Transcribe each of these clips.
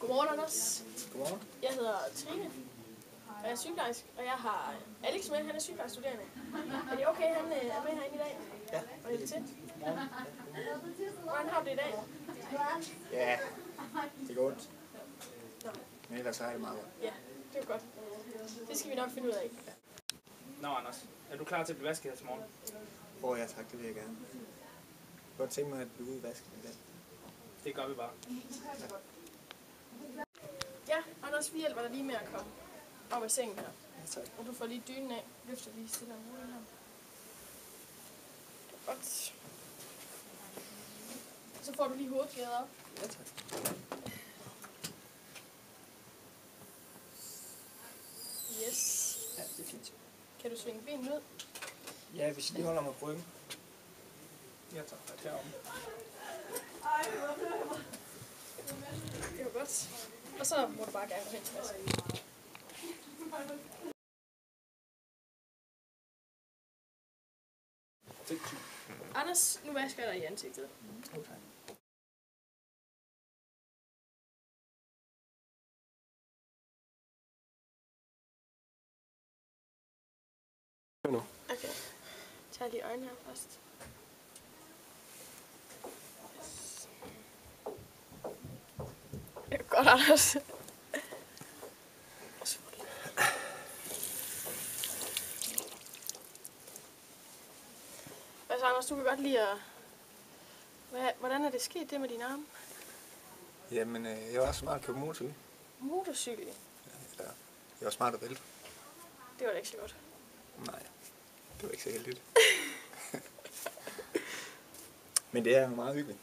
Godmorgen, Anders. Godmorgen. Jeg hedder Trine, og jeg er sygeplejerske, og jeg har Alex med, han er sygeplejestuderende. Er det okay, han er med herinde i dag? Ja. Og hjælpe til? Hvordan har du det i dag? Ja, det går ondt. Men ellers er det meget godt. Ja, det er godt. Det skal vi nok finde ud af. Nå, Anders. Er du klar til at blive vasket her til morgen? Ja tak, det vil jeg gerne. Jeg kunne godt tænke mig at blive ude i vasken i dag. Det gør vi bare. Ja, Anders, vi hjælper dig lige med at komme op af sengen her. Ja, tak. Og du får lige dynen af. Løfter lige stille og roligt her. Godt. Så får du lige hovedklæder op. Ja, tak. Yes. Ja, det er fint. Kan du svinge benene ud? Ja, hvis I lige holder mig på ryggen. Jeg tager dig herom. Det var godt. Og så må du bare gerne gå hen til vasken. Anders, nu vasker jeg dig i ansigtet. Okay. Okay. Tag lige øjnene her først. Det er godt, Anders. Altså, Anders, du kan godt lide at... Hvordan er det sket, det med dine arme? Jamen, jeg var smart at købe motorcykel. Motorcykel? Ja, jeg var smart at vælte. Det var da ikke så godt. Nej, det var ikke så heldigt. Men det er meget hyggeligt.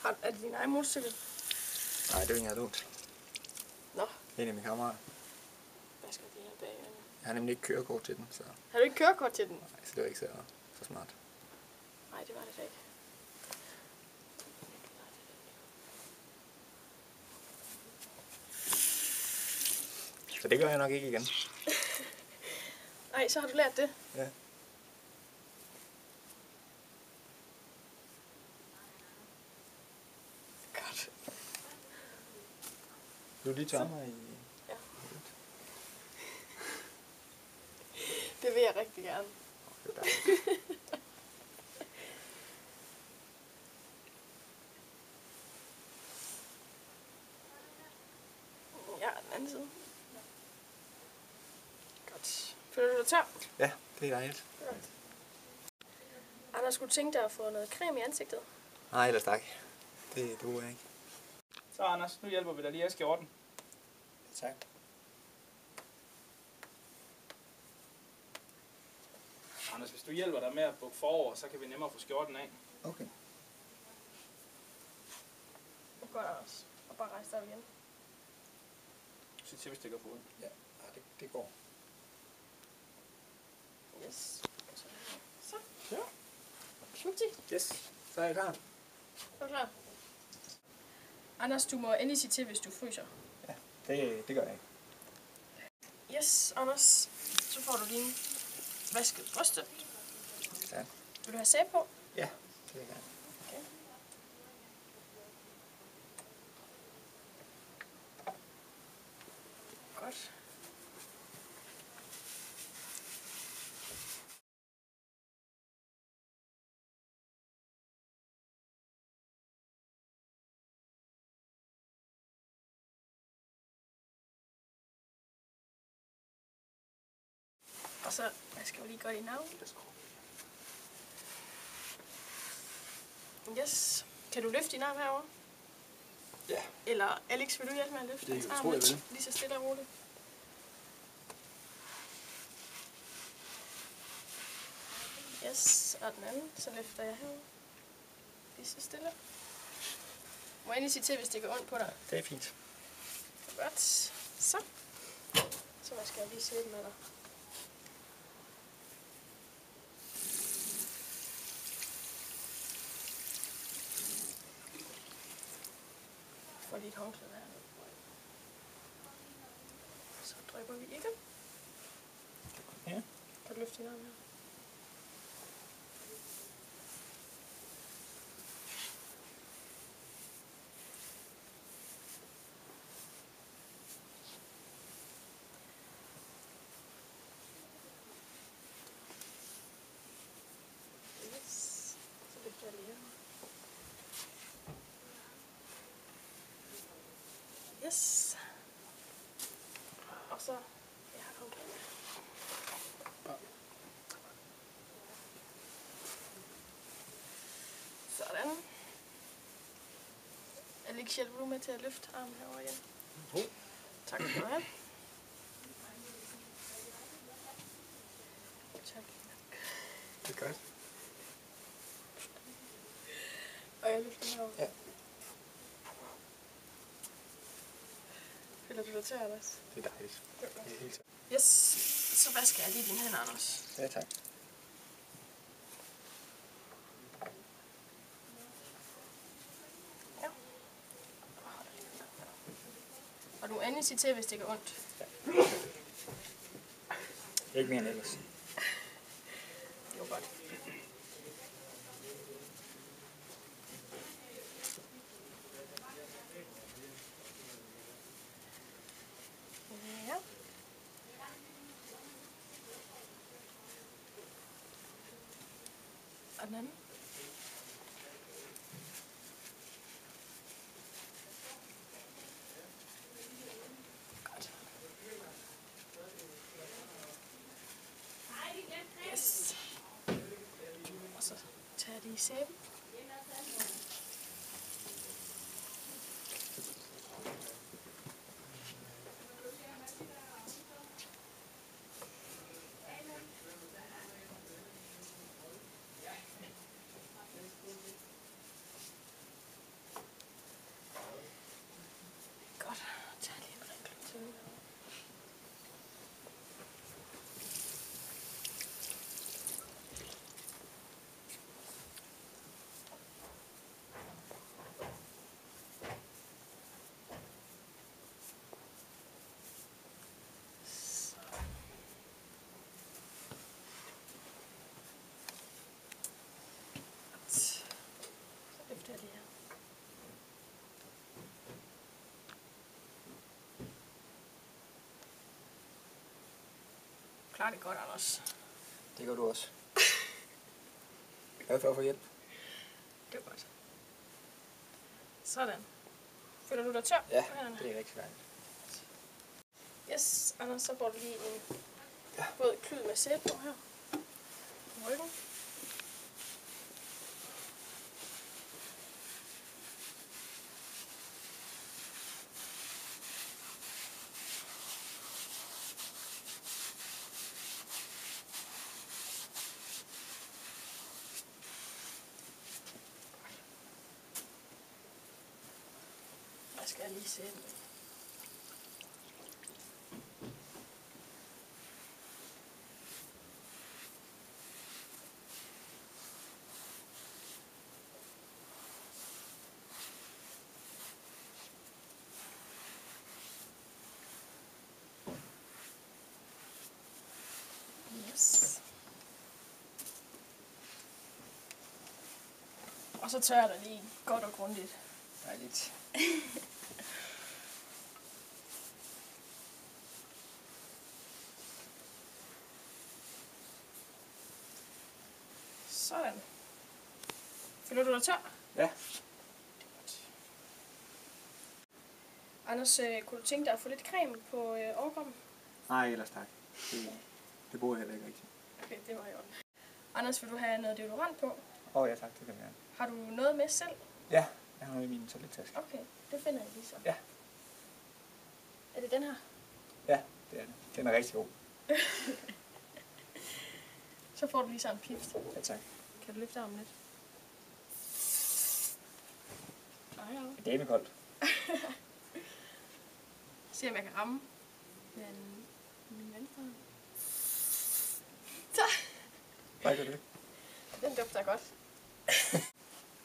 Er det din egen motorcykel? Nej, det er ikke engang dumt. Nå. En af mine kammerater. Hvad skal de her bagved? Jeg har nemlig ikke kørekort til den, så... Har du ikke kørekort til den? Nej, så det var ikke så smart. Nej, det var det da ikke. Så det gør jeg nok ikke igen. Nej, så har du lært det. Ja. Godt. Du lige tørre mig i... Ja. Det vil jeg rigtig gerne. Det er dejligt. Ja, den anden side. Godt. Føler du dig tør? Ja, det er dejligt. Godt. Anders, skulle du tænke dig at få noget creme i ansigtet? Nej, ellers tak. Det duer jeg ikke. Så, Anders, nu hjælper vi dig lige af skjorten. Tak. Anders, hvis du hjælper dig med at bukke forover, så kan vi nemmere få skjorten af. Okay. Godt, Anders. Og bare rejse dig op igen. Så til, hvis det går for ondt. Ja, det går. Yes. Så. Ja. Smukti. Yes, så er jeg klar. Er du klar? Anders, du må endelig sige til, hvis du fryser. Ja, det gør jeg ikke. Yes, Anders. Så får du lige vasket brystet. Ja. Vil du have sæbe på? Ja, det vil jeg gerne. Okay. Godt. Og så skal vi lige gøre dit navn. Yes. Kan du løfte din arm herovre? Ja. Eller Alex, vil du hjælpe med at løfte Det hans arm tror jeg lidt? vil. Lige så stille og roligt. Yes, og den anden, så løfter jeg herovre. Lige så stille. Må jeg endelig sige til, hvis det går ondt på dig? Det er fint. Godt. Så. Så skal jeg lige sæbe med dig. Får lige et håndklæde her. Så drypper vi ikke. Ja. Kan du løfte din arm her? så... Ja, okay. Sådan. Alex, hjælper du med til at løfte armen herovre igen? Tak skal du have. Tak. Det er godt. Og jeg løfter herovre. Ja. Føler du dig tør, Anders? Det er dejligt. Det er godt. Det er helt tørt. Yes, så vasker jeg lige dine hænder, Anders. Ja, tak. Ja. Og du endelig sige til, hvis det gør ondt. Ikke mere end ellers. Det var godt. Ja. Og den anden. Godt. Yes. Og så tager jeg det i sæben. Godt. Tag lige en ring til. Så løfter jeg lige her. Klar det godt, Anders. Det gør du også. Glad for at få hjælp. Det var godt. Sådan. Føler du dig tør? Ja, på hænderne? det er rigtig dejligt. Yes, Anders, så får du lige en våd klud med sæbe på her. På ryggen. Jeg skal lige sæbe. Yes. Og så tørrer der lige godt og grundigt. Dejligt. Sådan. Føler du dig tør? Ja. Anders, kunne du tænke dig at få lidt creme på overkroppen? Nej, ellers tak. Det bruger jeg heller ikke rigtigt. Okay, det var i orden. Anders, vil du have noget deodorant på? Ja tak, det kan jeg gerne. Har du noget med selv? Ja, jeg har noget i min toilettaske. Okay, det finder jeg lige så. Ja. Er det den her? Ja, det er det. Den er rigtig god. Så får du lige sådan en pift. Ja, tak. Kan du løfte armen lidt? Det er med koldt. Se om jeg kan ramme min venstre hånd. Så. Hvad gør det? Den dufter godt.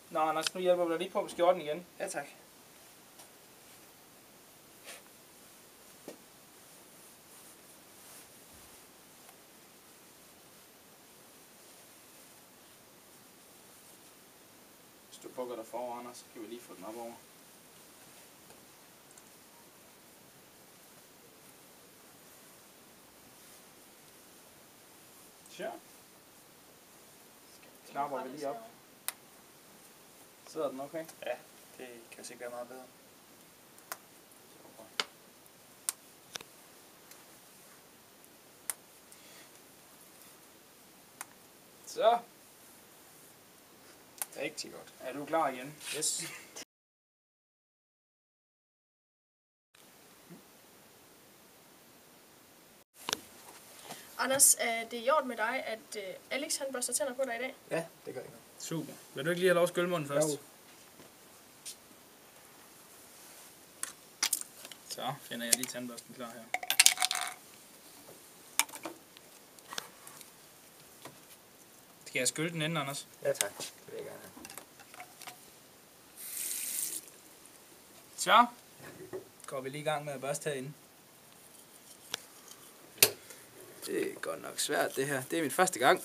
Nå, Anders, nu hjælper vi dig lige på skjorten igen. Ja, tak. Hvis du bukker dig forover, Anders, så kan vi lige få den op over. Ja. Knapper vi lige op. Sidder den okay? Ja, det kan sikkert være meget bedre. Så Rigtig godt. er du klar igen. Yes. Anders, er det i orden med dig, at Alex han børster tænder på dig i dag? Ja, det gør jeg. Super. Vil du ikke lige have lov at skylle munden først? Jo. Så finder jeg lige tandbørsten klar her. Skal jeg skylle den inden, Anders? Ja, tak. Det vil jeg gerne have. Så går vi lige i gang med at børste herinde. Det er godt nok svært det her. Det er min første gang.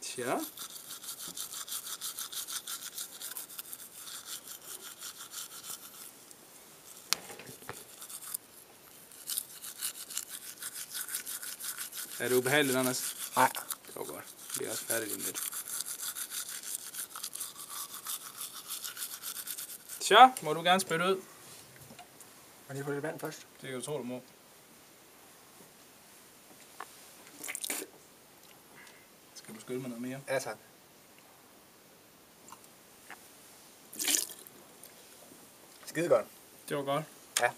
Tja. Er det ubehageligt, Anders? Nej. Det var godt. Vi er også færdige lige om lidt. Tja, må du gerne spytte ud. Må lige få lidt vand først? Det kan du tro, du må. Skal du skylle med noget mere? Ja, tak. Skide godt. Det var godt. Ja.